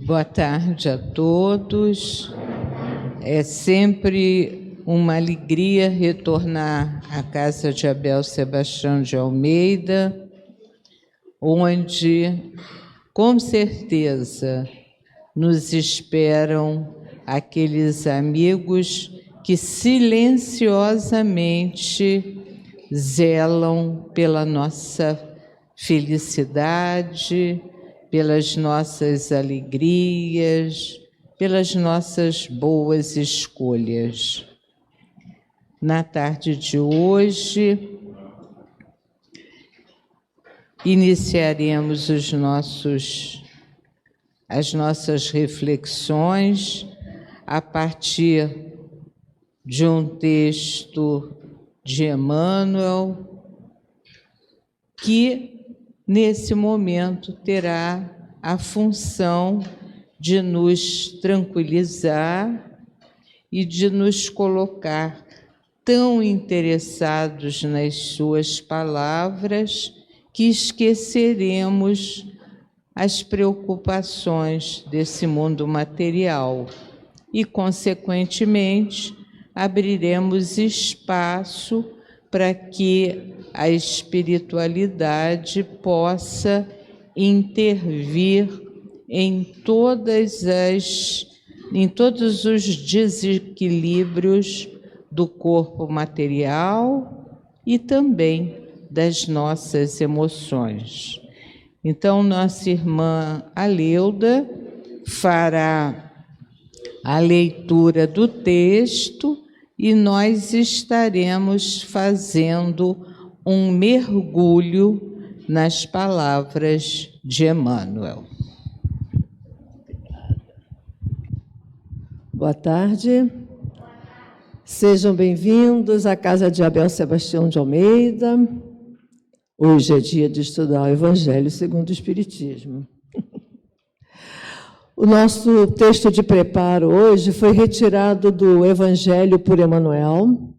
Boa tarde a todos. É sempre uma alegria retornar à Casa de Abel Sebastião de Almeida, onde, com certeza, nos esperam aqueles amigos que silenciosamente zelam pela nossa felicidade, pelas nossas alegrias, pelas nossas boas escolhas. Na tarde de hoje, iniciaremos as nossas reflexões a partir de um texto de Emmanuel, que nesse momento terá a função de nos tranquilizar e de nos colocar tão interessados nas suas palavras que esqueceremos as preocupações desse mundo material e, consequentemente, abriremos espaço para que a espiritualidade possa intervir em todos os desequilíbrios do corpo material e também das nossas emoções. Então, nossa irmã Aleuda fará a leitura do texto e nós estaremos fazendo um mergulho nas palavras de Emmanuel. Boa tarde. Sejam bem-vindos à Casa de Abel Sebastião de Almeida. Hoje é dia de estudar o Evangelho segundo o Espiritismo. O nosso texto de preparo hoje foi retirado do Evangelho por Emmanuel,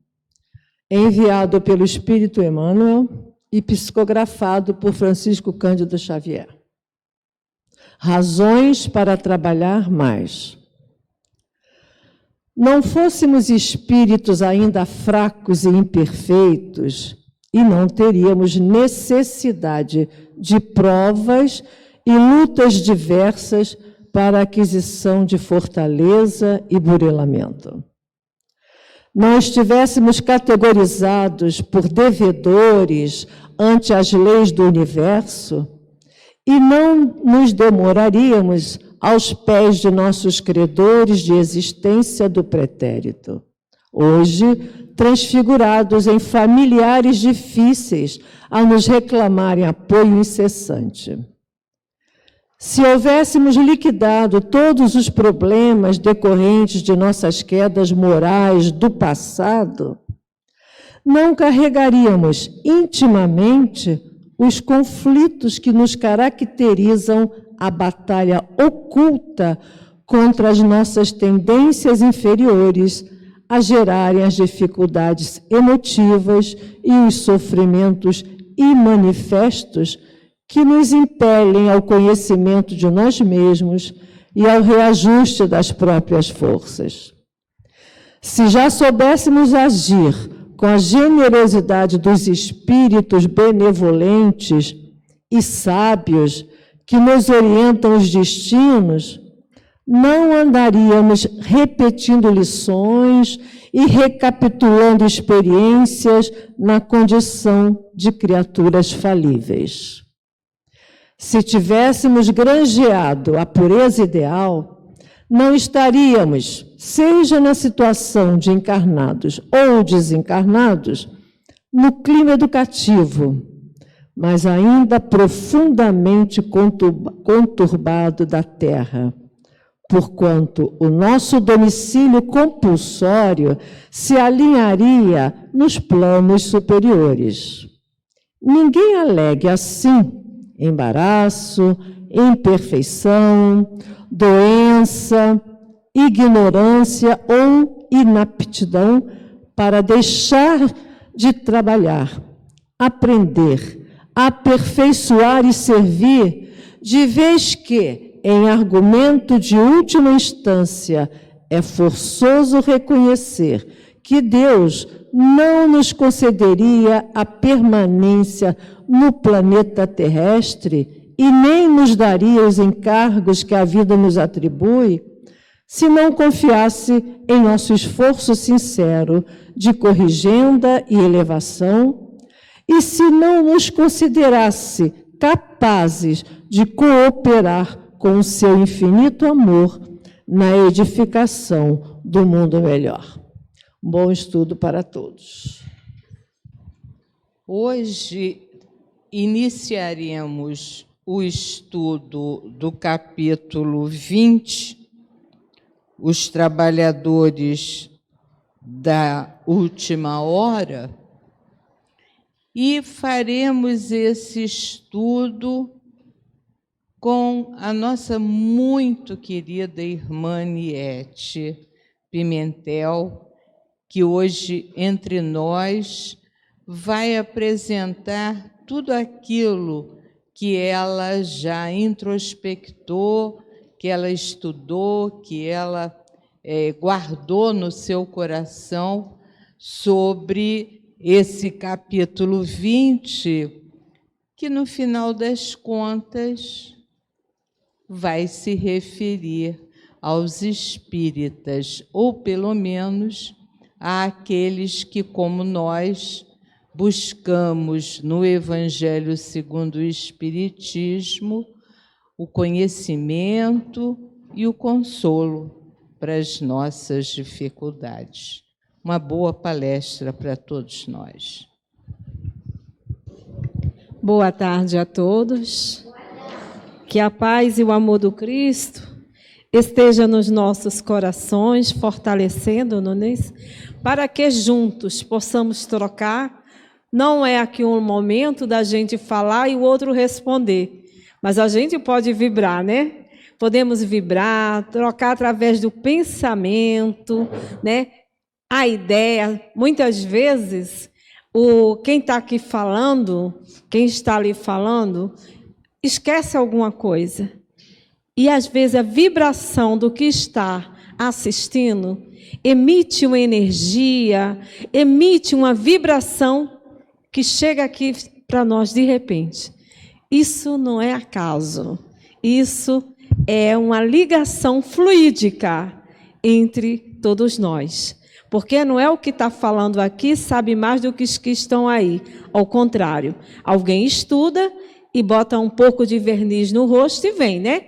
enviado pelo Espírito Emmanuel e psicografado por Francisco Cândido Xavier. Razões para trabalhar mais. Não fôssemos espíritos ainda fracos e imperfeitos, e não teríamos necessidade de provas e lutas diversas para a aquisição de fortaleza e burelamento. Não estivéssemos categorizados por devedores ante as leis do universo e não nos demoraríamos aos pés de nossos credores de existência do pretérito, hoje transfigurados em familiares difíceis a nos reclamarem apoio incessante. Se houvéssemos liquidado todos os problemas decorrentes de nossas quedas morais do passado, não carregaríamos intimamente os conflitos que nos caracterizam a batalha oculta contra as nossas tendências inferiores a gerarem as dificuldades emotivas e os sofrimentos imanifestos que nos impelem ao conhecimento de nós mesmos e ao reajuste das próprias forças. Se já soubéssemos agir com a generosidade dos espíritos benevolentes e sábios que nos orientam os destinos, não andaríamos repetindo lições e recapitulando experiências na condição de criaturas falíveis. Se tivéssemos granjeado a pureza ideal, não estaríamos, seja na situação de encarnados ou desencarnados, no clima educativo, mas ainda profundamente conturbado da terra, porquanto o nosso domicílio compulsório se alinharia nos planos superiores. Ninguém alegue assim embaraço, imperfeição, doença, ignorância ou inaptidão para deixar de trabalhar, aprender, aperfeiçoar e servir, de vez que em argumento de última instância, é forçoso reconhecer que Deus não nos concederia a permanência no planeta terrestre e nem nos daria os encargos que a vida nos atribui, se não confiasse em nosso esforço sincero de corrigenda e elevação, e se não nos considerasse capazes de cooperar com o seu infinito amor na edificação do mundo melhor. Bom estudo para todos. Hoje iniciaremos o estudo do capítulo 20, os trabalhadores da última hora, e faremos esse estudo com a nossa muito querida irmã Niete Pimentel, que hoje entre nós vai apresentar tudo aquilo que ela já introspectou, que ela estudou, que ela guardou no seu coração sobre esse capítulo 20, que no final das contas vai se referir aos espíritas, ou pelo menos àqueles que, como nós, buscamos no Evangelho segundo o Espiritismo o conhecimento e o consolo para as nossas dificuldades. Uma boa palestra para todos nós. Boa tarde a todos. Que a paz e o amor do Cristo esteja nos nossos corações, fortalecendo-nos, para que juntos possamos trocar. Não é aqui um momento da gente falar e o outro responder, mas a gente pode vibrar, né? Podemos vibrar, trocar através do pensamento, né? A ideia, muitas vezes, quem está aqui falando, quem está ali falando, esquece alguma coisa. E, às vezes, a vibração do que está assistindo emite uma energia, emite uma vibração que chega aqui para nós de repente. Isso não é acaso. Isso é uma ligação fluídica entre todos nós. Porque não é o que está falando aqui sabe mais do que os que estão aí. Ao contrário, alguém estuda e bota um pouco de verniz no rosto e vem, né?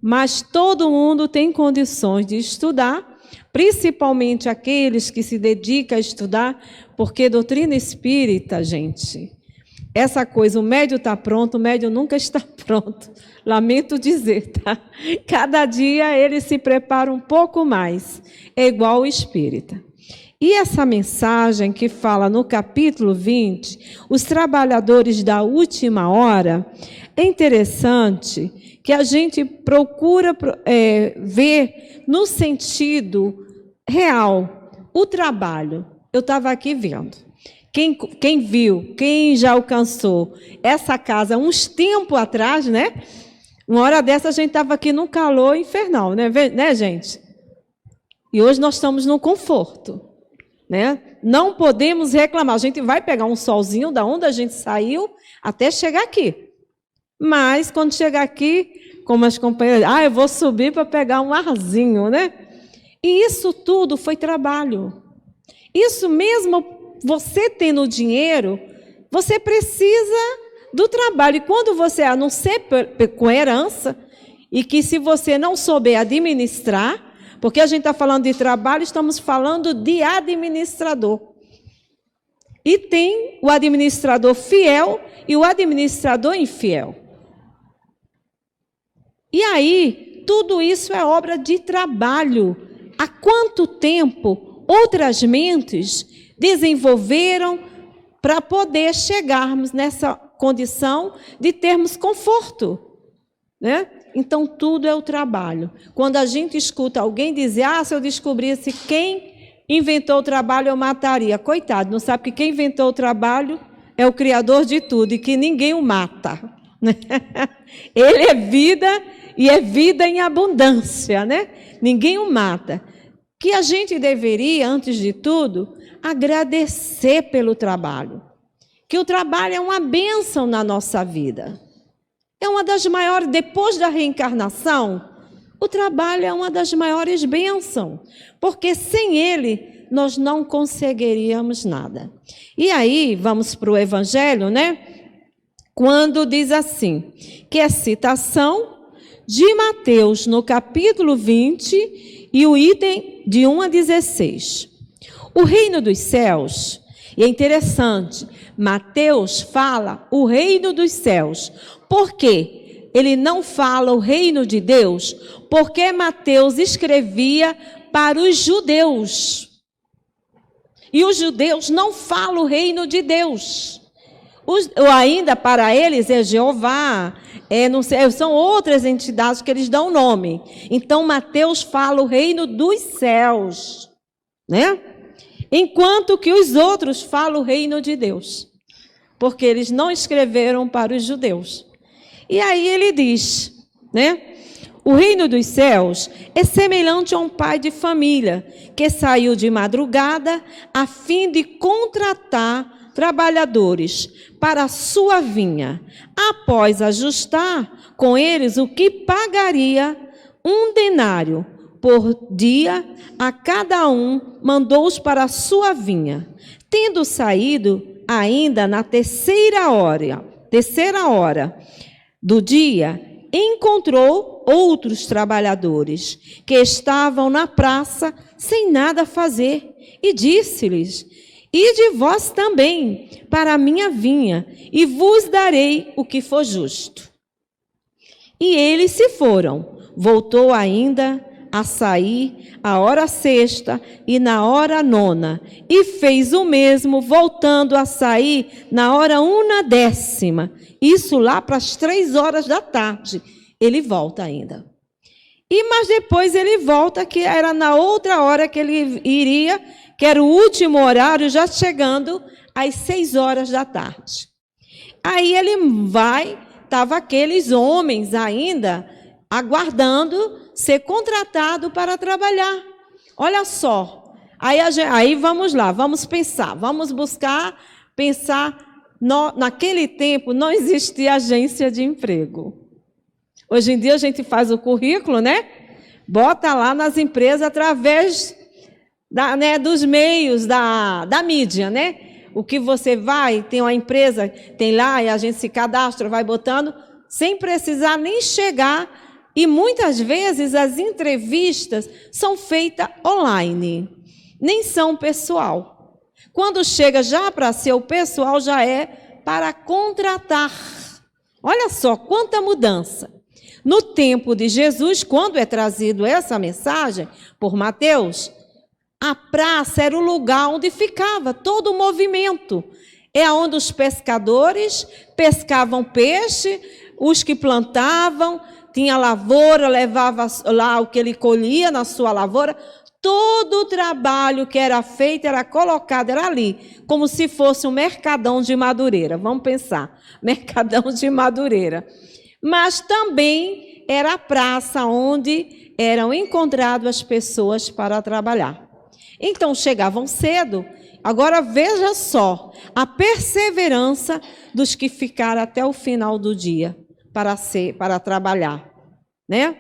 Mas todo mundo tem condições de estudar, principalmente aqueles que se dedicam a estudar, porque doutrina espírita, gente, essa coisa, o médium está pronto, o médium nunca está pronto. Lamento dizer, tá? Cada dia ele se prepara um pouco mais. É igual o espírita. E essa mensagem que fala no capítulo 20, os trabalhadores da última hora, é interessante que a gente procura ver no sentido real o trabalho. Eu estava aqui vendo. Quem viu, quem já alcançou essa casa uns tempos atrás, né? Uma hora dessa a gente estava aqui num calor infernal, né, gente? E hoje nós estamos no conforto, né? Não podemos reclamar. A gente vai pegar um solzinho da onde a gente saiu até chegar aqui. Mas quando chegar aqui, como as companheiras, eu vou subir para pegar um arzinho, né? E isso tudo foi trabalho. Isso mesmo. Você tendo dinheiro, você precisa do trabalho. E quando você, a não ser com herança, e que se você não souber administrar, porque a gente está falando de trabalho, estamos falando de administrador. E tem o administrador fiel e o administrador infiel. E aí, tudo isso é obra de trabalho. Há quanto tempo outras mentes desenvolveram para poder chegarmos nessa condição de termos conforto, né? Então, tudo é o trabalho. Quando a gente escuta alguém dizer, se eu descobrisse quem inventou o trabalho, eu mataria. Coitado, não sabe que quem inventou o trabalho é o Criador de tudo e que ninguém o mata. Ele é vida e é vida em abundância, né? Ninguém o mata. Que a gente deveria, antes de tudo, agradecer pelo trabalho. Que o trabalho é uma bênção na nossa vida. É uma das maiores, depois da reencarnação, o trabalho é uma das maiores bênçãos, porque sem ele nós não conseguiríamos nada. E aí, vamos para o Evangelho, né? Quando diz assim, que é citação de Mateus, no capítulo 20, e o item de 1 a 16. O reino dos céus, e é interessante, Mateus fala o reino dos céus. Por quê? Ele não fala o reino de Deus, porque Mateus escrevia para os judeus. E os judeus não falam o reino de Deus. Ou ainda para eles é Jeová, não sei, são outras entidades que eles dão nome. Então Mateus fala o reino dos céus, né? Enquanto que os outros falam o reino de Deus, porque eles não escreveram para os judeus. E aí ele diz, né? O reino dos céus é semelhante a um pai de família que saiu de madrugada a fim de contratar trabalhadores para a sua vinha. Após ajustar com eles o que pagaria 1 denário por dia, a cada um mandou-os para a sua vinha. Tendo saído ainda na terceira hora do dia, encontrou outros trabalhadores que estavam na praça sem nada fazer e disse-lhes: ide vós também para a minha vinha e vos darei o que for justo. E eles se foram. Voltou ainda a sair a hora sexta e na hora nona, e fez o mesmo, voltando a sair na hora 1/10, isso lá para as 3 horas da tarde, ele volta ainda. Mas depois ele volta, que era na outra hora que ele iria, que era o último horário, já chegando às 6 horas da tarde. Aí ele vai, estavam aqueles homens ainda aguardando ser contratado para trabalhar. Olha só, aí vamos lá, vamos pensar, vamos pensar, naquele tempo não existia agência de emprego. Hoje em dia a gente faz o currículo, né? Bota lá nas empresas através dos meios da mídia, né? O que você vai, tem uma empresa, tem lá e a gente se cadastra, vai botando, sem precisar nem chegar. E muitas vezes as entrevistas são feitas online, nem são pessoal. Quando chega já para ser o pessoal, já é para contratar. Olha só quanta mudança. No tempo de Jesus, quando é trazido essa mensagem por Mateus, a praça era o lugar onde ficava todo o movimento. É onde os pescadores pescavam peixe, os que plantavam, tinha lavoura, levava lá o que ele colhia na sua lavoura. Todo o trabalho que era feito era colocado, era ali, como se fosse um mercadão de Madureira. Vamos pensar, mercadão de Madureira. Mas também era a praça onde eram encontradas as pessoas para trabalhar. Então chegavam cedo. Agora veja só a perseverança dos que ficaram até o final do dia para trabalhar, né?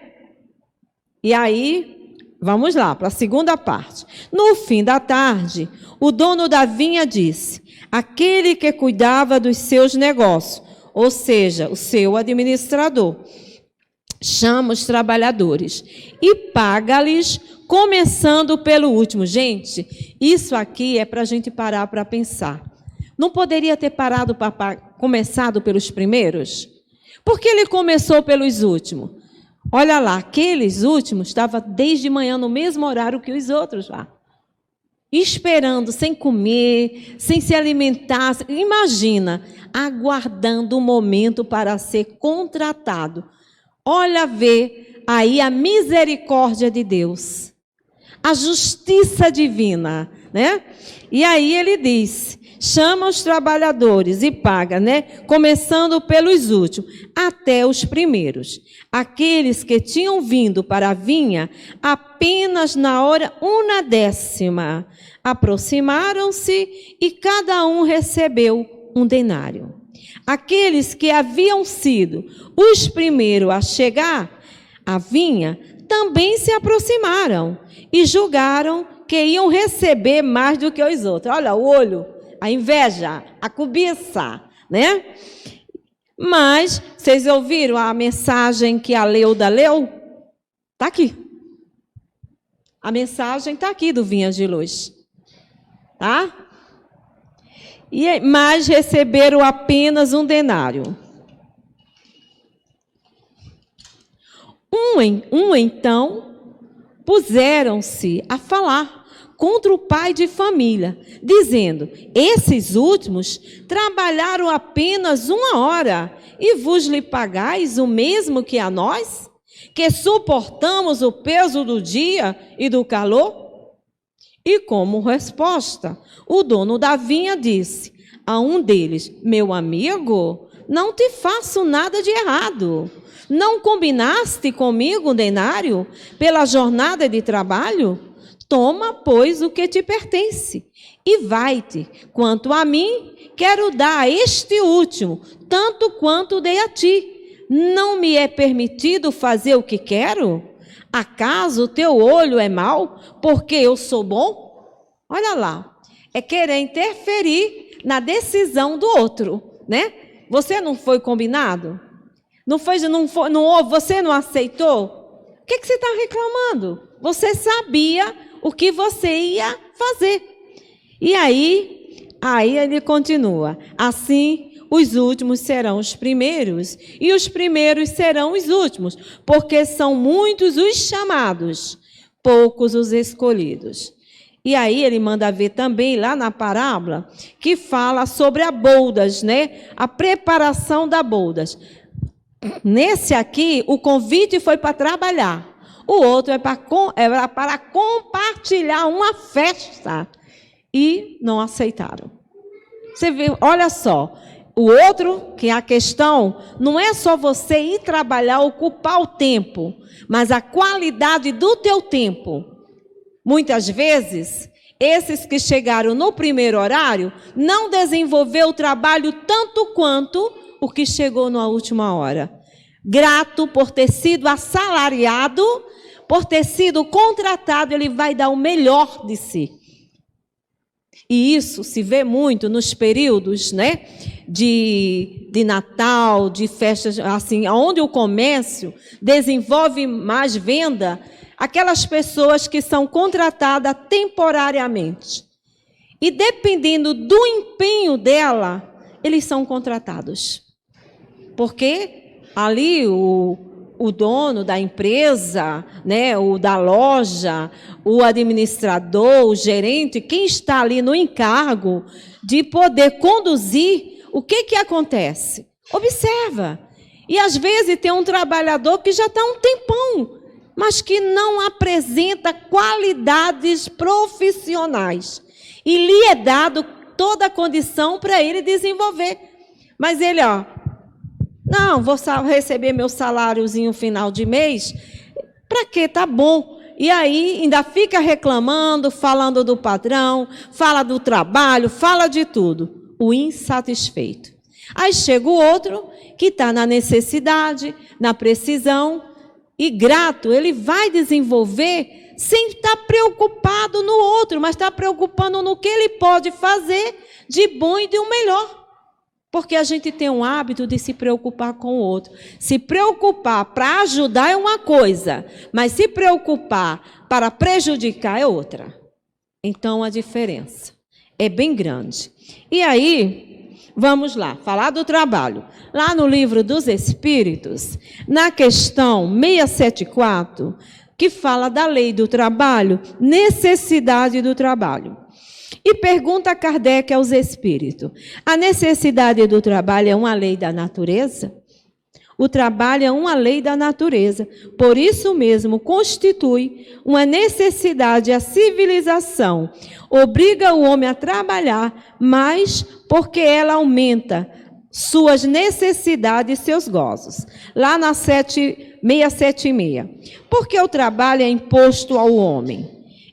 E aí, vamos lá para a segunda parte. No fim da tarde, o dono da vinha disse: aquele que cuidava dos seus negócios, ou seja, o seu administrador, chama os trabalhadores e paga-lhes, começando pelo último. Gente, isso aqui é para a gente parar para pensar. Não poderia ter começado pelos primeiros? Por que ele começou pelos últimos? Olha lá, aqueles últimos estavam desde manhã no mesmo horário que os outros lá. Esperando, sem comer, sem se alimentar. Imagina, aguardando o momento para ser contratado. Olha, vê aí a misericórdia de Deus, a justiça divina, né? E aí ele diz: chama os trabalhadores e paga, né? Começando pelos últimos, até os primeiros. Aqueles que tinham vindo para a vinha apenas na hora 1/10, aproximaram-se e cada um recebeu 1 denário. Aqueles que haviam sido os primeiros a chegar à vinha também se aproximaram e julgaram que iam receber mais do que os outros. Olha, o olho, a inveja, a cobiça, né? Mas, vocês ouviram a mensagem que a Leuda leu? Está aqui. A mensagem está aqui do Vinha de Luz. Tá? Mas receberam apenas 1 denário. Então, puseram-se a falar contra o pai de família, dizendo: esses últimos trabalharam apenas 1 hora, e vos lhe pagais o mesmo que a nós, que suportamos o peso do dia e do calor? E como resposta, o dono da vinha disse a um deles: meu amigo, não te faço nada de errado. Não combinaste comigo 1 denário pela jornada de trabalho? Toma, pois, o que te pertence, e vai-te. Quanto a mim, quero dar a este último, tanto quanto dei a ti. Não me é permitido fazer o que quero? Acaso o teu olho é mau, porque eu sou bom? Olha lá, é querer interferir na decisão do outro, né? Você não foi combinado? Você não aceitou? O que você está reclamando? Você sabia o que você ia fazer. E aí ele continua: assim os últimos serão os primeiros, e os primeiros serão os últimos, porque são muitos os chamados, poucos os escolhidos. E aí ele manda ver também lá na parábola que fala sobre a boldas, né? A preparação da boldas. Nesse aqui, o convite foi para trabalhar. O outro é para compartilhar uma festa. E não aceitaram. Você vê, olha só. O outro, que é a questão, não é só você ir trabalhar, ocupar o tempo, mas a qualidade do teu tempo. Muitas vezes, esses que chegaram no primeiro horário não desenvolveu o trabalho tanto quanto o que chegou na última hora. Grato por ter sido assalariado, por ter sido contratado, ele vai dar o melhor de si. E isso se vê muito nos períodos, né, de Natal, de festas, assim, onde o comércio desenvolve mais venda, aquelas pessoas que são contratadas temporariamente. E dependendo do empenho dela, eles são contratados. Porque ali o dono da empresa, né, o da loja, o administrador, o gerente, quem está ali no encargo de poder conduzir, o que acontece? Observa. E às vezes tem um trabalhador que já está há um tempão, mas que não apresenta qualidades profissionais. E lhe é dado toda a condição para ele desenvolver. Mas ele, não, vou receber meu saláriozinho final de mês, para quê? Tá bom. E aí ainda fica reclamando, falando do patrão, fala do trabalho, fala de tudo. O insatisfeito. Aí chega o outro que está na necessidade, na precisão, e grato, ele vai desenvolver sem estar preocupado no outro, mas está preocupando no que ele pode fazer de bom e de um melhor. Porque a gente tem um hábito de se preocupar com o outro. Se preocupar para ajudar é uma coisa, mas se preocupar para prejudicar é outra. Então, a diferença é bem grande. E aí, vamos lá, falar do trabalho. Lá no Livro dos Espíritos, na questão 674, que fala da lei do trabalho, necessidade do trabalho. E pergunta Kardec aos espíritos: a necessidade do trabalho é uma lei da natureza? O trabalho é uma lei da natureza. Por isso mesmo, constitui uma necessidade à civilização. Obriga o homem a trabalhar, mas porque ela aumenta suas necessidades e seus gozos. Lá na 676. Porque o trabalho é imposto ao homem.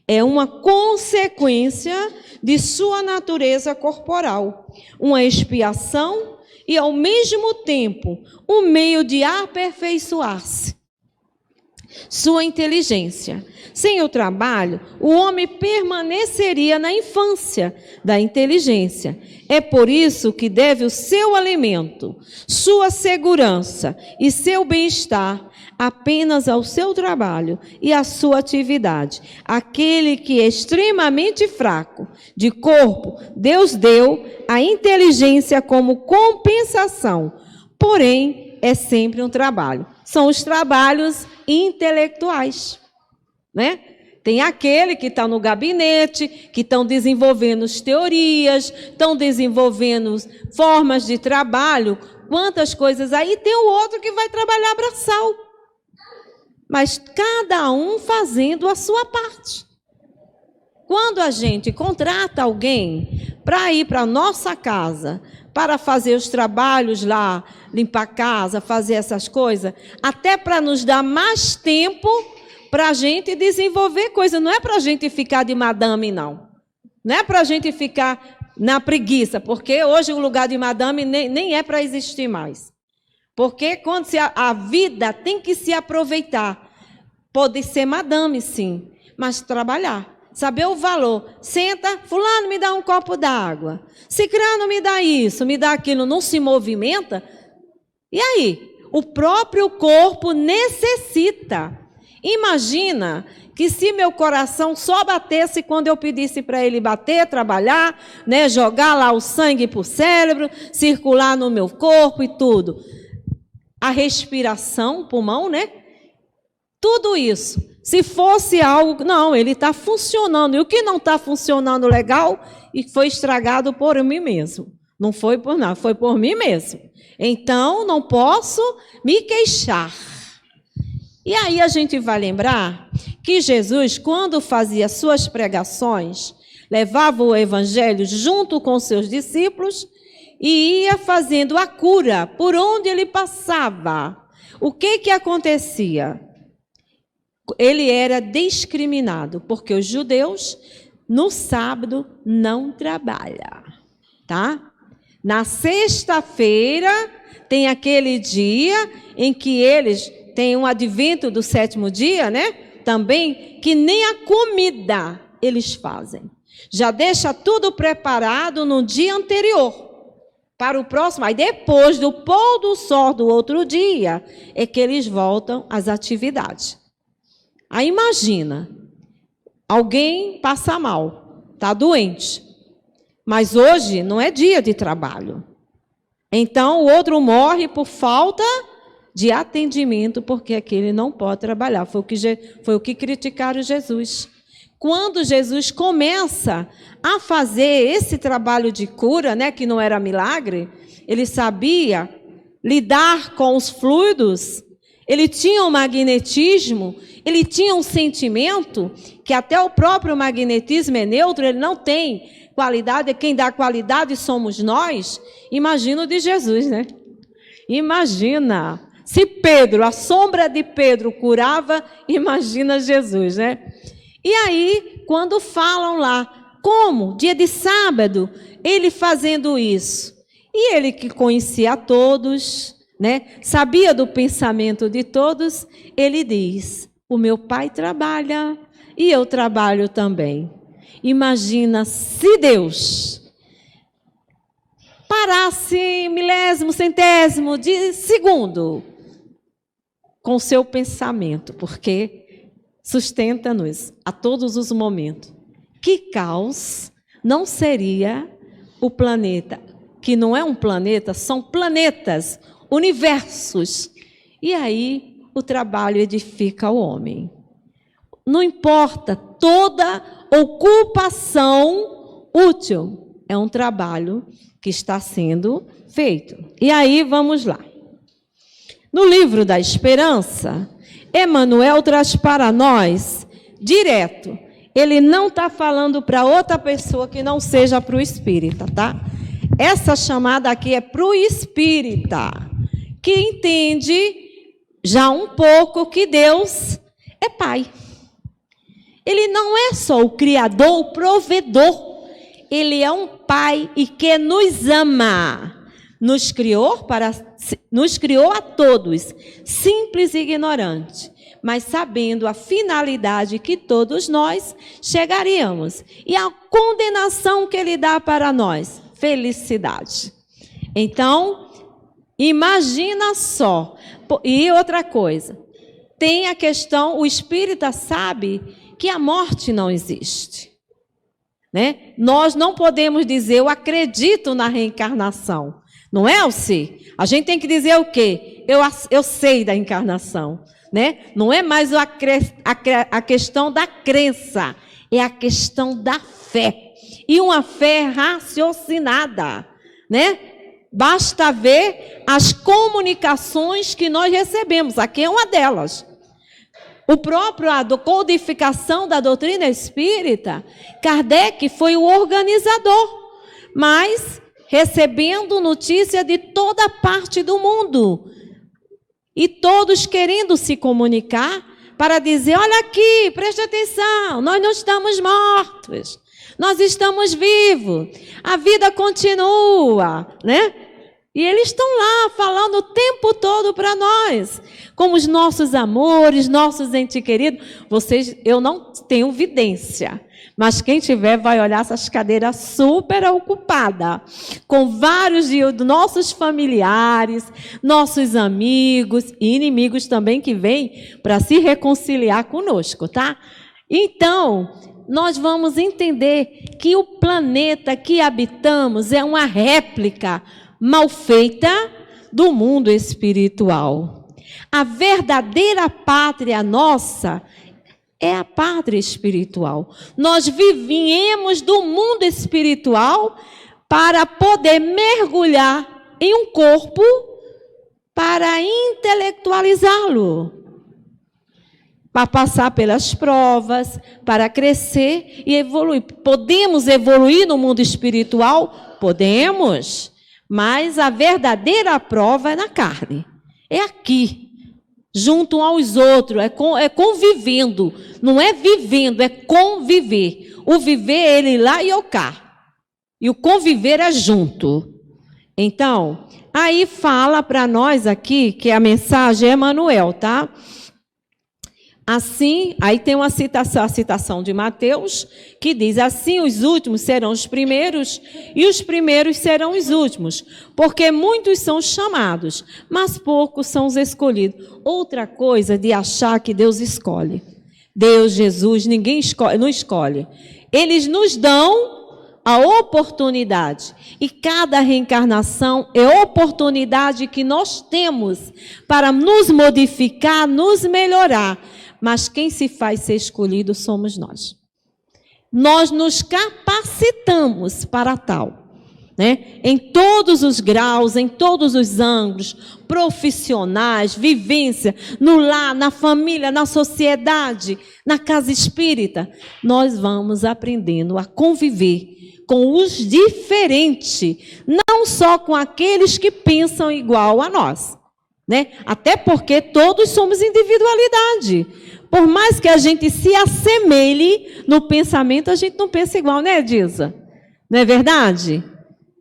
É uma consequência de sua natureza corporal. Uma expiação e, ao mesmo tempo, um meio de aperfeiçoar-se. Sua inteligência. Sem o trabalho, o homem permaneceria na infância da inteligência. É por isso que deve o seu alimento, sua segurança e seu bem-estar apenas ao seu trabalho e à sua atividade. Aquele que é extremamente fraco de corpo, Deus deu a inteligência como compensação. Porém, é sempre um trabalho. São os trabalhos intelectuais, né? Tem aquele que está no gabinete, que estão desenvolvendo as teorias, estão desenvolvendo formas de trabalho, quantas coisas aí. Tem o outro que vai trabalhar braçal. Mas cada um fazendo a sua parte. Quando a gente contrata alguém para ir para a nossa casa, para fazer os trabalhos lá, limpar a casa, fazer essas coisas, até para nos dar mais tempo para a gente desenvolver coisas. Não é para a gente ficar de madame, não. Não é para a gente ficar na preguiça, porque hoje o lugar de madame nem é para existir mais. Porque quando a vida tem que se aproveitar. Pode ser madame, sim, mas trabalhar. Saber o valor. Senta, fulano me dá um copo d'água. Cicrano me dá isso, me dá aquilo. Não se movimenta. E aí? O próprio corpo necessita. Imagina que se meu coração só batesse quando eu pedisse para ele bater, trabalhar, né, jogar lá o sangue para o cérebro, circular no meu corpo e tudo. A respiração, pulmão, né? Tudo isso. Se fosse algo... Não, ele está funcionando. E o que não está funcionando legal e foi estragado por mim mesmo. Não foi por nada, foi por mim mesmo. Então, não posso me queixar. E aí a gente vai lembrar que Jesus, quando fazia suas pregações, levava o evangelho junto com seus discípulos e ia fazendo a cura por onde ele passava. O que acontecia? Ele era discriminado, porque os judeus no sábado não trabalham, tá? Na sexta-feira tem aquele dia em que eles têm um advento do sétimo dia, né? Também, que nem a comida eles fazem. Já deixa tudo preparado no dia anterior, para o próximo. Aí depois do pôr do sol do outro dia, é que eles voltam às atividades. Aí imagina, alguém passa mal, está doente, mas hoje não é dia de trabalho. Então o outro morre por falta de atendimento, porque aquele não pode trabalhar. Foi o que criticaram Jesus. Quando Jesus começa a fazer esse trabalho de cura, né, que não era milagre, ele sabia lidar com os fluidos, ele tinha um magnetismo, ele tinha um sentimento, que até o próprio magnetismo é neutro, ele não tem qualidade, quem dá qualidade somos nós. Imagina o de Jesus, né? Imagina, se Pedro, a sombra de Pedro curava, imagina Jesus, né? E aí, quando falam lá, como? Dia de sábado, ele fazendo isso. E ele que conhecia a todos, né? Sabia do pensamento de todos, ele diz: o meu pai trabalha e eu trabalho também. Imagina se Deus parasse milésimo, centésimo de segundo com seu pensamento, porque sustenta-nos a todos os momentos. Que caos não seria o planeta, que não é um planeta, são planetas, universos. E aí o trabalho edifica o homem. Não importa, toda ocupação útil é um trabalho que está sendo feito. E aí vamos lá. No livro da Esperança, Emmanuel traz para nós, direto, ele não está falando para outra pessoa que não seja para o espírita, tá? Essa chamada aqui é para o espírita, que entende já um pouco que Deus é Pai. Ele não é só o Criador, o provedor. Ele é um Pai e que nos ama. Nos criou a todos, simples e ignorante, mas sabendo a finalidade que todos nós chegaríamos. E a condenação que Ele dá para nós, felicidade. Então, imagina só. E outra coisa, tem a questão, o espírita sabe que a morte não existe. Né? Nós não podemos dizer, eu acredito na reencarnação. Não é, Alci? A gente tem que dizer o quê? Eu sei da encarnação. Né? Não é mais a questão da crença, é a questão da fé. E uma fé raciocinada. Né? Basta ver as comunicações que nós recebemos. Aqui é uma delas. A codificação da doutrina espírita, Kardec foi o organizador, mas recebendo notícia de toda parte do mundo. E todos querendo se comunicar para dizer, olha aqui, preste atenção, nós não estamos mortos, nós estamos vivos, a vida continua, né? E eles estão lá falando o tempo todo para nós, como os nossos amores, nossos entes queridos. Eu não tenho vidência, mas quem tiver vai olhar essas cadeiras super ocupadas, com vários de nossos familiares, nossos amigos e inimigos também que vêm para se reconciliar conosco, tá? Então, nós vamos entender que o planeta que habitamos é uma réplica mal feita do mundo espiritual. A verdadeira pátria nossa é a pátria espiritual. Nós viemos do mundo espiritual para poder mergulhar em um corpo para intelectualizá-lo, para passar pelas provas, para crescer e evoluir. Podemos evoluir no mundo espiritual? Podemos. Mas a verdadeira prova é na carne. É aqui, junto aos outros, é convivendo. Não é vivendo, é conviver. O viver é ele lá e eu cá. E o conviver é junto. Então, aí fala para nós aqui, que a mensagem é Emmanuel, tá? Assim, aí tem a citação de Mateus, que diz, assim os últimos serão os primeiros, e os primeiros serão os últimos, porque muitos são chamados, mas poucos são os escolhidos. Outra coisa de achar que Deus escolhe. Deus, Jesus, ninguém escolhe, não escolhe. Eles nos dão a oportunidade, e cada reencarnação é oportunidade que nós temos para nos modificar, nos melhorar. Mas quem se faz ser escolhido somos nós. Nós nos capacitamos para tal, né? Em todos os graus, em todos os ângulos, profissionais, vivência, no lar, na família, na sociedade, na casa espírita, nós vamos aprendendo a conviver com os diferentes, não só com aqueles que pensam igual a nós. Né? Até porque todos somos individualidade. Por mais que a gente se assemelhe no pensamento, a gente não pensa igual, né, Disa? Não é verdade?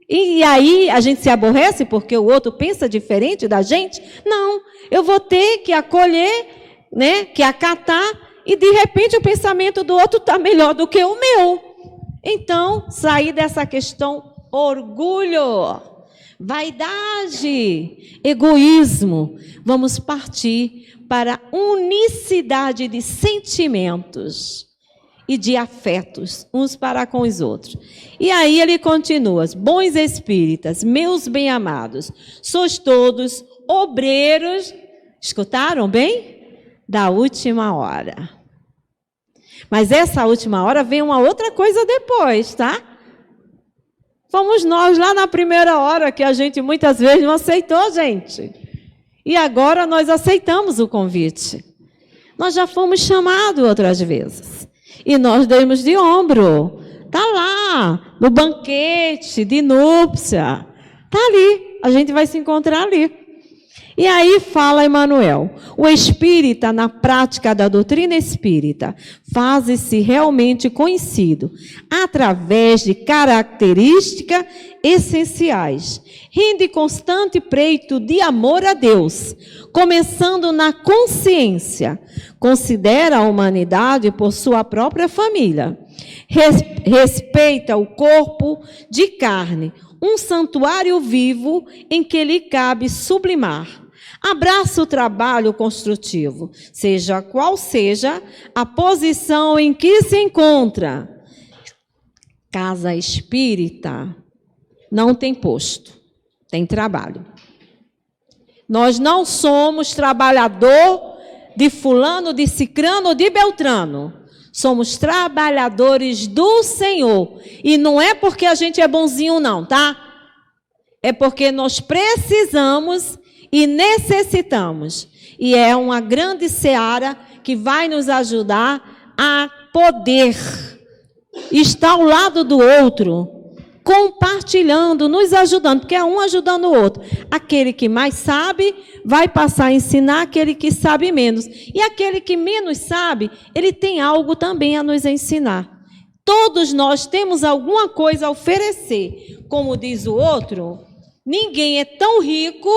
E aí a gente se aborrece porque o outro pensa diferente da gente? Não, eu vou ter que acolher, né, que acatar, e de repente o pensamento do outro está melhor do que o meu. Então, sair dessa questão orgulho, vaidade, egoísmo, vamos partir para unicidade de sentimentos e de afetos uns para com os outros. E aí ele continua, bons espíritas, meus bem-amados, sois todos obreiros, escutaram bem? Da última hora. Mas essa última hora vem uma outra coisa depois, tá? Fomos nós lá na primeira hora que a gente muitas vezes não aceitou, gente. E agora nós aceitamos o convite. Nós já fomos chamados outras vezes. E nós demos de ombro. Está lá, no banquete de núpcia. Está ali, a gente vai se encontrar ali. E aí fala Emmanuel, o espírita, na prática da doutrina espírita, faz-se realmente conhecido através de características essenciais, rende constante preito de amor a Deus, começando na consciência, considera a humanidade por sua própria família, respeita o corpo de carne, um santuário vivo em que lhe cabe sublimar. Abraça o trabalho construtivo, seja qual seja a posição em que se encontra. Casa espírita não tem posto, tem trabalho. Nós não somos trabalhador de fulano, de cicrano ou de beltrano. Somos trabalhadores do Senhor. E não é porque a gente é bonzinho não, tá? É porque nós precisamos e necessitamos. E é uma grande seara que vai nos ajudar a poder estar ao lado do outro, compartilhando, nos ajudando, porque é um ajudando o outro. Aquele que mais sabe vai passar a ensinar aquele que sabe menos. E aquele que menos sabe, ele tem algo também a nos ensinar. Todos nós temos alguma coisa a oferecer. Como diz o outro, ninguém é tão rico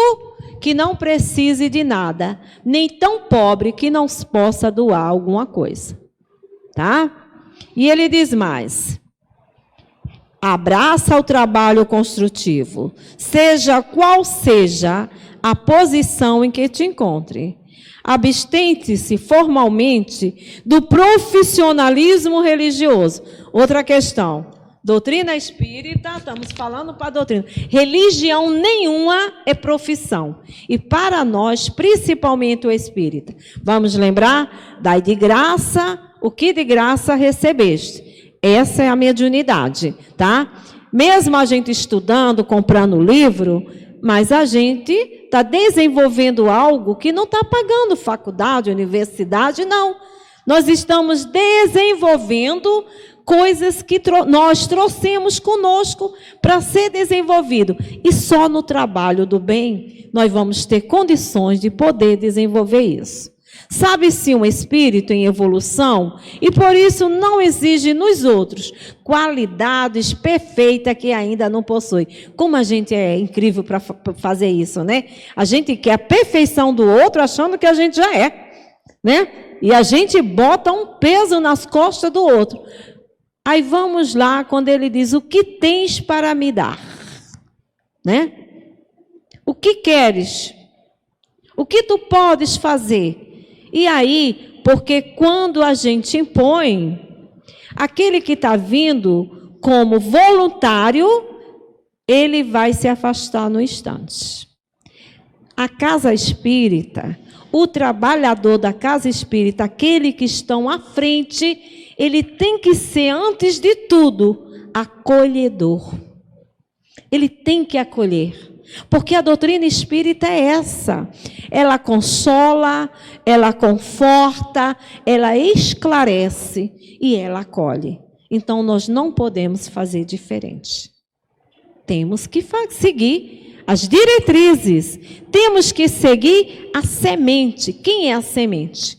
que não precise de nada, nem tão pobre que não possa doar alguma coisa. Tá? E ele diz mais: abraça o trabalho construtivo, seja qual seja a posição em que te encontre. Abstente-se formalmente do profissionalismo religioso. Outra questão. Doutrina espírita, estamos falando para a doutrina. Religião nenhuma é profissão. E para nós, principalmente o espírita, vamos lembrar? Dai de graça o que de graça recebeste. Essa é a mediunidade, tá? Mesmo a gente estudando, comprando livro, mas a gente está desenvolvendo algo que não está pagando faculdade, universidade, não. Nós estamos desenvolvendo coisas que nós trouxemos conosco para ser desenvolvido. E só no trabalho do bem nós vamos ter condições de poder desenvolver isso. Sabe-se um espírito em evolução e por isso não exige nos outros qualidades perfeitas que ainda não possui. Como a gente é incrível para fazer isso, né? A gente quer a perfeição do outro achando que a gente já é, né? E a gente bota um peso nas costas do outro. Aí vamos lá, quando ele diz, o que tens para me dar? Né? O que queres? O que tu podes fazer? E aí, porque quando a gente impõe, aquele que está vindo como voluntário, ele vai se afastar no instante. A casa espírita, o trabalhador da casa espírita, aquele que estão à frente, ele tem que ser, antes de tudo, acolhedor. Ele tem que acolher. Porque a doutrina espírita é essa. Ela consola, ela conforta, ela esclarece e ela acolhe. Então, nós não podemos fazer diferente. Temos que seguir as diretrizes. Temos que seguir a semente. Quem é a semente?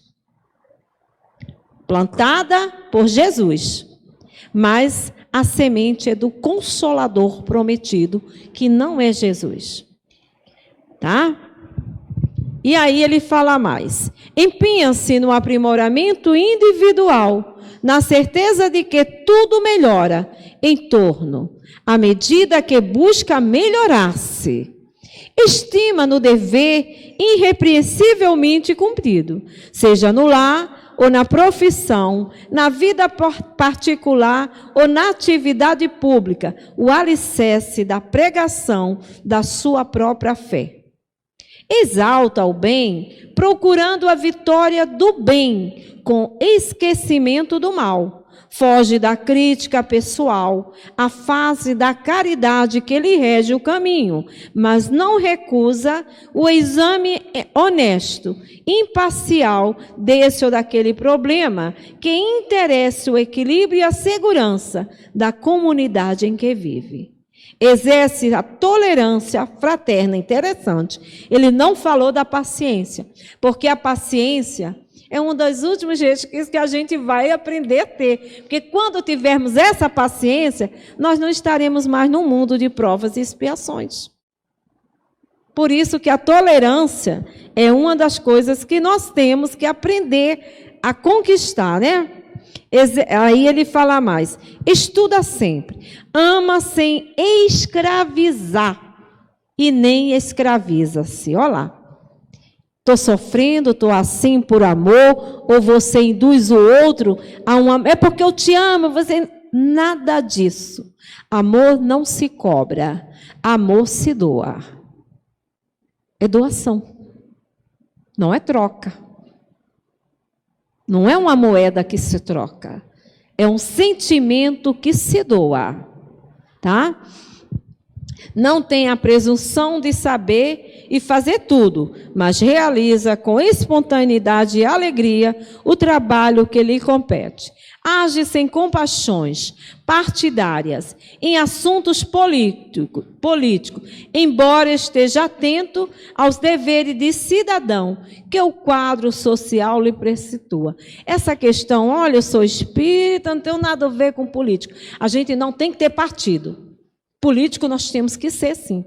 Plantada por Jesus. Mas a semente é do Consolador prometido, que não é Jesus. Tá? E aí ele fala mais. Empenha-se no aprimoramento individual, na certeza de que tudo melhora em torno, à medida que busca melhorar-se. Estima no dever irrepreensivelmente cumprido, seja no lar, ou na profissão, na vida particular ou na atividade pública, o alicerce da pregação da sua própria fé. Exalta o bem, procurando a vitória do bem, com esquecimento do mal. foge da crítica pessoal, a fase da caridade que lhe rege o caminho, mas não recusa o exame honesto, imparcial desse ou daquele problema que interessa o equilíbrio e a segurança da comunidade em que vive. Exerce a tolerância fraterna. Interessante. Ele não falou da paciência, porque a paciência é um dos últimos jeitos que a gente vai aprender a ter. Porque quando tivermos essa paciência, nós não estaremos mais num mundo de provas e expiações. Por isso que a tolerância é uma das coisas que nós temos que aprender a conquistar, né? Aí ele fala mais: estuda sempre, ama sem escravizar e nem escraviza-se. Olha lá, estou sofrendo, estou assim por amor, ou você induz o outro a é porque eu te amo, você... Nada disso. Amor não se cobra, amor se doa. É doação, não é troca. Não é uma moeda que se troca, é um sentimento que se doa, tá? Não tem a presunção de saber e fazer tudo, mas realiza com espontaneidade e alegria o trabalho que lhe compete. Age sem compaixões partidárias em assuntos políticos, embora esteja atento aos deveres de cidadão que o quadro social lhe prestitua. Essa questão, olha, eu sou espírita, não tenho nada a ver com político. A gente não tem que ter partido. Político nós temos que ser, sim.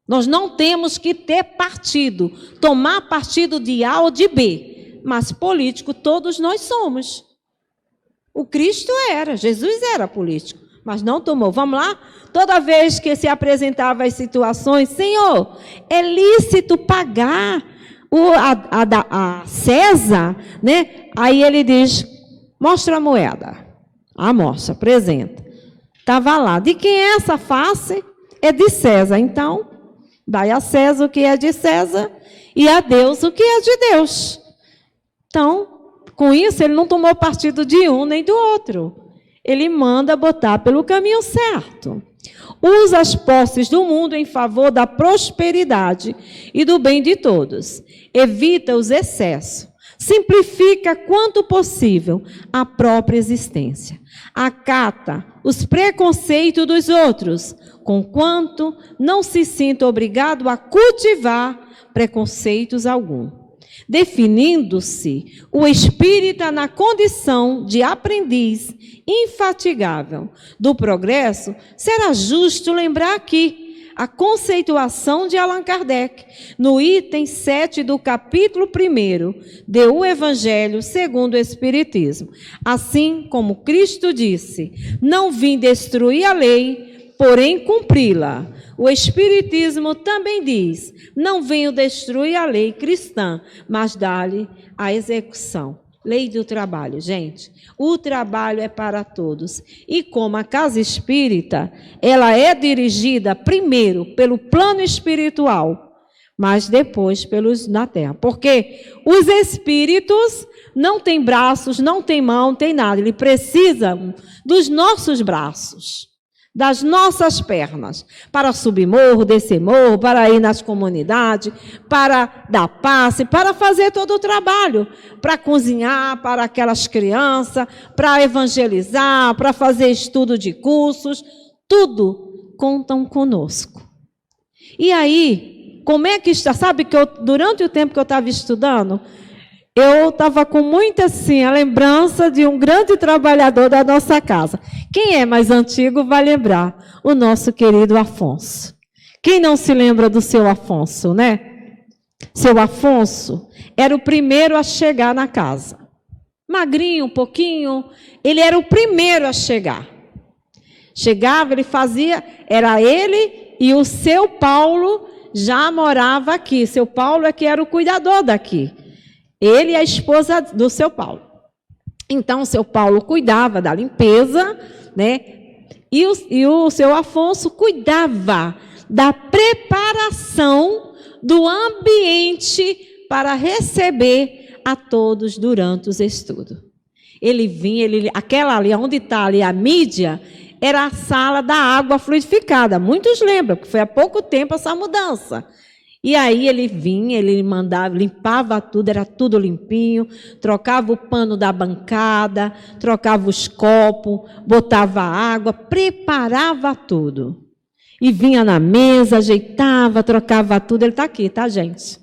Nós não temos que ter partido, tomar partido de A ou de B, mas político todos nós somos. O Cristo era, Jesus era político, mas não tomou. Vamos lá? Toda vez que se apresentava as situações, Senhor, é lícito pagar a César, né? Aí ele diz, mostra a moeda. Ah, mostra, apresenta. Estava lá, de quem é essa face? É de César. Então, dai a César o que é de César e a Deus o que é de Deus. Então, com isso, ele não tomou partido de um nem do outro. Ele manda botar pelo caminho certo. Usa as posses do mundo em favor da prosperidade e do bem de todos. Evita os excessos. Simplifica quanto possível a própria existência. Acata os preconceitos dos outros, conquanto não se sinta obrigado a cultivar preconceitos algum. Definindo-se o espírita na condição de aprendiz infatigável do progresso, será justo lembrar aqui a conceituação de Allan Kardec, no item 7 do capítulo 1 de O Evangelho segundo o Espiritismo. Assim como Cristo disse, não vim destruir a lei, porém cumpri-la. O Espiritismo também diz, não venho destruir a lei cristã, mas dar-lhe a execução. Lei do trabalho, gente. O trabalho é para todos. E como a casa espírita, ela é dirigida primeiro pelo plano espiritual, mas depois pelos na terra. Porque os espíritos não têm braços, não têm mão, não têm nada. Eles precisam dos nossos braços, das nossas pernas, para subir morro, descer morro, para ir nas comunidades, para dar passe, para fazer todo o trabalho, para cozinhar para aquelas crianças, para evangelizar, para fazer estudo de cursos, tudo contam conosco. E aí, como é que está? Sabe que durante o tempo que eu estava estudando, eu estava com muita, assim, a lembrança de um grande trabalhador da nossa casa. Quem é mais antigo vai lembrar, o nosso querido Afonso. Quem não se lembra do seu Afonso, né? Seu Afonso era o primeiro a chegar na casa. Magrinho, um pouquinho, ele era o primeiro a chegar. Chegava, ele fazia, era ele e o seu Paulo já morava aqui. Seu Paulo é que era o cuidador daqui. Ele e a esposa do seu Paulo. Então, o seu Paulo cuidava da limpeza, né? E o seu Afonso cuidava da preparação do ambiente para receber a todos durante os estudos. Ele vinha, aquela ali, onde está ali a mídia, era a sala da água fluidificada. Muitos lembram, porque foi há pouco tempo essa mudança. E aí ele vinha, ele mandava, limpava tudo, era tudo limpinho, trocava o pano da bancada, trocava os copos, botava água, preparava tudo. E vinha na mesa, ajeitava, trocava tudo. Ele está aqui, tá, gente?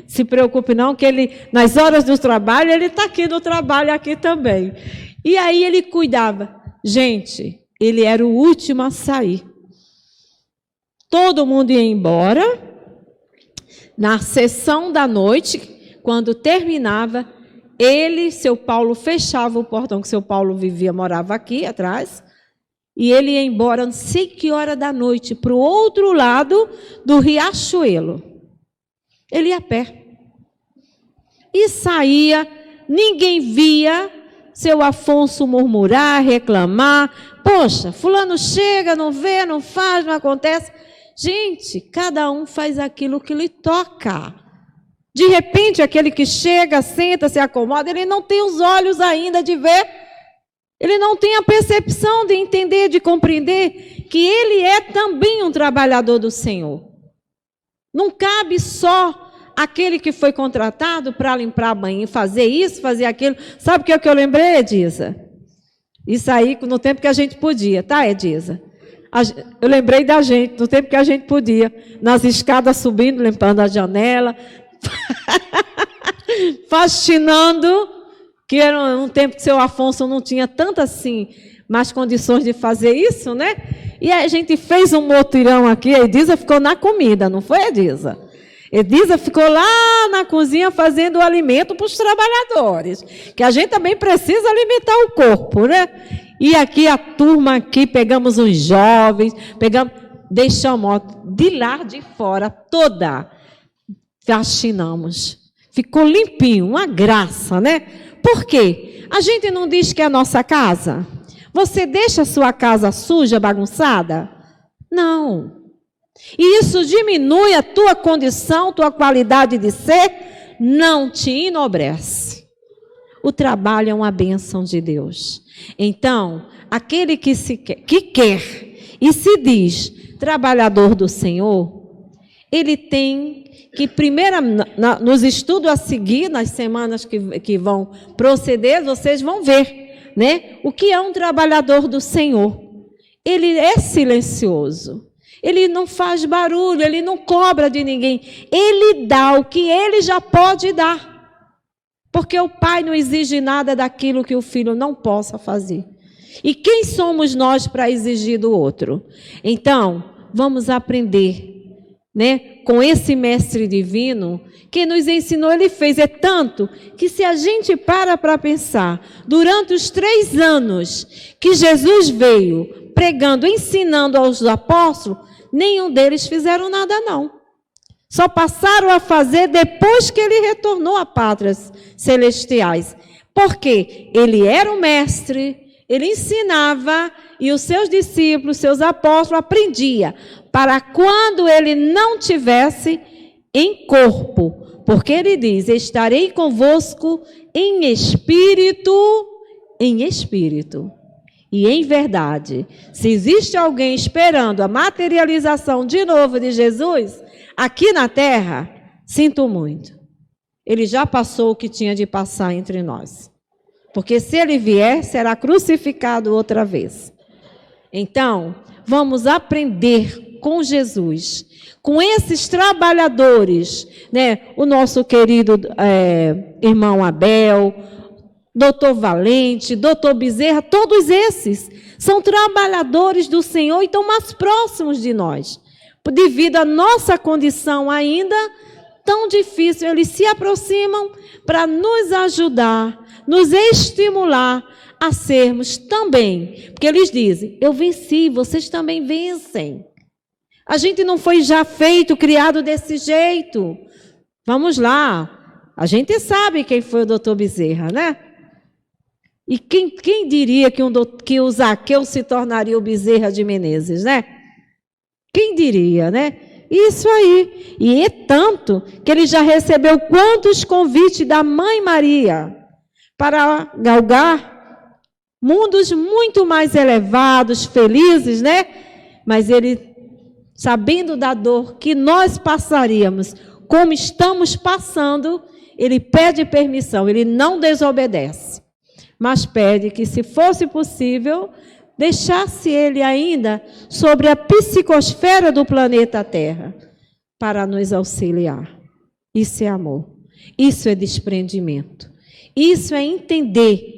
Se preocupe não, que ele, nas horas do trabalho, ele está aqui no trabalho, aqui também. E aí ele cuidava. Gente, ele era o último a sair. Todo mundo ia embora. Na sessão da noite, quando terminava, ele, seu Paulo, fechava o portão, que seu Paulo morava aqui atrás, e ele ia embora, não sei que hora da noite, para o outro lado do Riachuelo. Ele ia a pé. E saía, ninguém via seu Afonso murmurar, reclamar. Poxa, fulano chega, não vê, não faz, não acontece. Gente, cada um faz aquilo que lhe toca. De repente, aquele que chega, senta, se acomoda, ele não tem os olhos ainda de ver. Ele não tem a percepção de entender, de compreender que ele é também um trabalhador do Senhor. Não cabe só aquele que foi contratado para limpar banheiro, fazer isso, fazer aquilo. Sabe o que é que eu lembrei, Edisa? Isso aí no tempo que a gente podia, tá, Edisa? Eu lembrei da gente, no tempo que a gente podia, nas escadas subindo, limpando a janela, faxinando, que era um tempo que seu Afonso não tinha tanto assim, mais condições de fazer isso, né? E a gente fez um motirão aqui, a Edisa ficou na comida, não foi, Edisa? Edisa ficou lá na cozinha fazendo o alimento para os trabalhadores, que a gente também precisa alimentar o corpo, né? E aqui a turma aqui, pegamos uns jovens, deixamos de lá de fora toda, faxinamos. Ficou limpinho, uma graça, né? Por quê? A gente não diz que é a nossa casa. Você deixa a sua casa suja, bagunçada? Não. E isso diminui a tua condição, tua qualidade de ser? Não te enobrece. O trabalho é uma bênção de Deus. Então, aquele que quer e se diz trabalhador do Senhor, ele tem que, primeiro, nos estudos a seguir, nas semanas que vão proceder, vocês vão ver, né? O que é um trabalhador do Senhor. Ele é silencioso. Ele não faz barulho, ele não cobra de ninguém. Ele dá o que ele já pode dar. Porque o pai não exige nada daquilo que o filho não possa fazer. E quem somos nós para exigir do outro? Então, vamos aprender, né, com esse mestre divino que nos ensinou, ele fez. É tanto que se a gente para pensar, durante os 3 anos que Jesus veio pregando, ensinando aos apóstolos, nenhum deles fizeram nada não. Só passaram a fazer depois que ele retornou a pátrias celestiais. Porque ele era o mestre, ele ensinava e os seus discípulos, seus apóstolos aprendiam para quando ele não tivesse em corpo. Porque ele diz, estarei convosco em espírito e em verdade. Se existe alguém esperando a materialização de novo de Jesus, aqui na terra, sinto muito. Ele já passou o que tinha de passar entre nós. Porque se ele vier, será crucificado outra vez. Então, vamos aprender com Jesus, com esses trabalhadores, né? O nosso querido irmão Abel, doutor Valente, doutor Bezerra, todos esses são trabalhadores do Senhor e estão mais próximos de nós. Devido à nossa condição ainda tão difícil, eles se aproximam para nos ajudar, nos estimular a sermos também. Porque eles dizem, eu venci, vocês também vencem. A gente não foi já feito, criado desse jeito. Vamos lá. A gente sabe quem foi o doutor Bezerra, né? E quem diria que o Zaqueu se tornaria o Bezerra de Menezes, né? Quem diria, né? Isso aí. E é tanto que ele já recebeu quantos convites da Mãe Maria para galgar mundos muito mais elevados, felizes, né? Mas ele, sabendo da dor que nós passaríamos, como estamos passando, ele pede permissão, ele não desobedece, mas pede que, se fosse possível, deixasse ele ainda sobre a psicosfera do planeta Terra, para nos auxiliar. Isso é amor, isso é desprendimento, isso é entender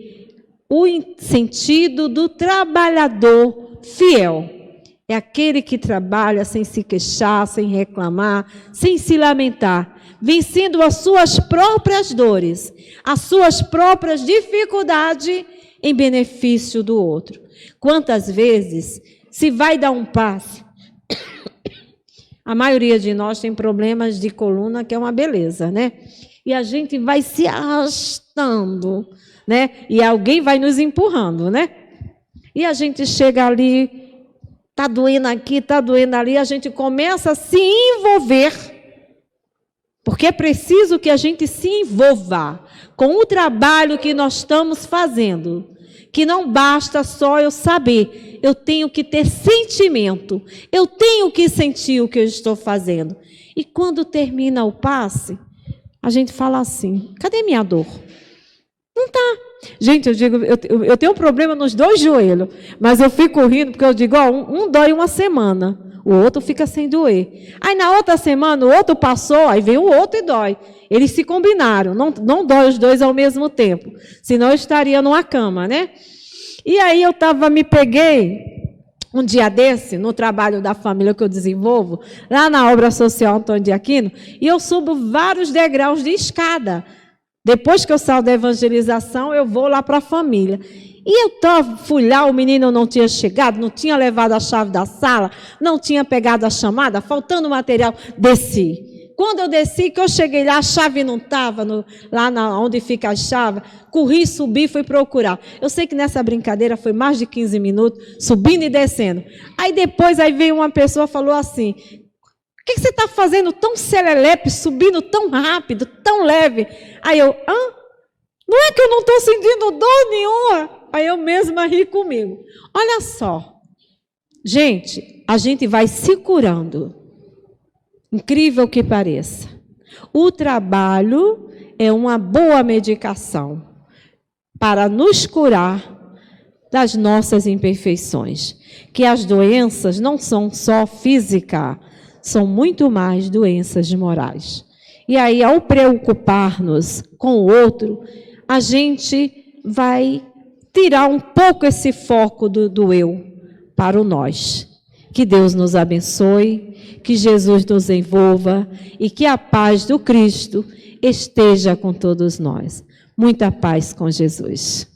o sentido do trabalhador fiel. É aquele que trabalha sem se queixar, sem reclamar, sem se lamentar, vencendo as suas próprias dores, as suas próprias dificuldades em benefício do outro. Quantas vezes se vai dar um passe? A maioria de nós tem problemas de coluna, que é uma beleza, né? E a gente vai se arrastando, né? E alguém vai nos empurrando, né? E a gente chega ali, está doendo aqui, está doendo ali, a gente começa a se envolver, porque é preciso que a gente se envolva com o trabalho que nós estamos fazendo, que não basta só eu saber, eu tenho que ter sentimento, eu tenho que sentir o que eu estou fazendo. E quando termina o passe, a gente fala assim, cadê minha dor? Não está. Gente, eu digo, eu tenho um problema nos 2 joelhos, mas eu fico rindo, porque eu digo, ó, um dói uma semana, o outro fica sem doer. Aí na outra semana o outro passou, aí vem o outro e dói. Eles se combinaram, não dói os 2 ao mesmo tempo, senão eu estaria numa cama, né? E aí me peguei um dia desse, no trabalho da família que eu desenvolvo, lá na obra social Antônio de Aquino, e eu subo vários degraus de escada. Depois que eu saio da evangelização, eu vou lá para a família. E eu fui lá, o menino não tinha chegado, não tinha levado a chave da sala, não tinha pegado a chamada, faltando material, desci. Quando eu desci, que eu cheguei lá, a chave não estava, lá onde fica a chave, corri, subi, fui procurar. Eu sei que nessa brincadeira foi mais de 15 minutos, subindo e descendo. Aí depois veio uma pessoa e falou assim, o que você está fazendo tão serelepe, subindo tão rápido, tão leve? Aí eu, não é que eu não estou sentindo dor nenhuma? Aí eu mesma ri comigo. Olha só, gente, a gente vai se curando. Incrível que pareça. O trabalho é uma boa medicação para nos curar das nossas imperfeições. Que as doenças não são só físicas, são muito mais doenças morais. E aí, ao preocupar-nos com o outro, a gente vai tirar um pouco esse foco do eu para o nós. Que Deus nos abençoe, que Jesus nos envolva e que a paz do Cristo esteja com todos nós. Muita paz com Jesus.